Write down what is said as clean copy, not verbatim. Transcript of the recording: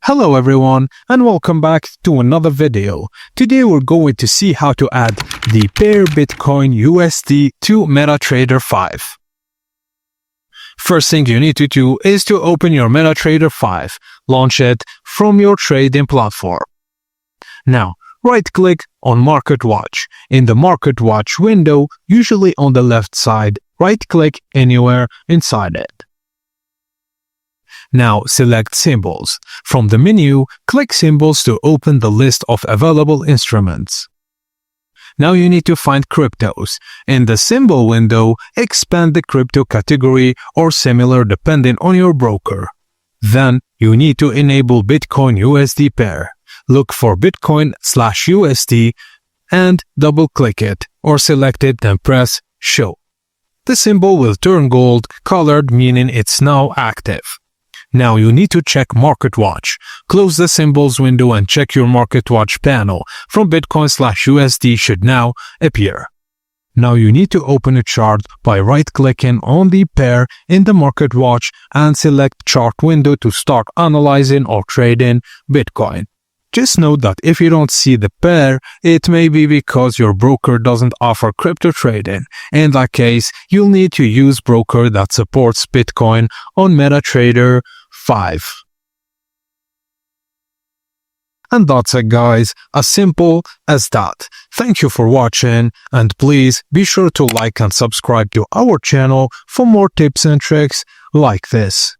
Hello everyone and welcome back to another video. Today we're going to see how to add the pair Bitcoin USD to MetaTrader 5. First thing you need to do is to open your MetaTrader 5, launch it from your trading platform. Now, right-click on Market Watch. In the Market Watch window, usually on the left side, right-click anywhere inside it. Now select Symbols. From the menu, click Symbols to open the list of available instruments. Now you need to find cryptos. In the symbol window, expand the crypto category or similar depending on your broker. Then you need to enable Bitcoin USD pair. Look for Bitcoin/USD and double-click it or select it and press Show. The symbol will turn gold colored, meaning it's now active. Now you need to check Market Watch. Close the Symbols window and check your Market Watch panel. From Bitcoin/USD should now appear. Now you need to open a chart by right-clicking on the pair in the Market Watch and select Chart window to start analyzing or trading Bitcoin. Just note that if you don't see the pair, it may be because your broker doesn't offer crypto trading. In that case, you'll need to use broker that supports Bitcoin on MetaTrader 5. And that's it guys, as simple as that. Thank you for watching and please be sure to like and subscribe to our channel for more tips and tricks like this.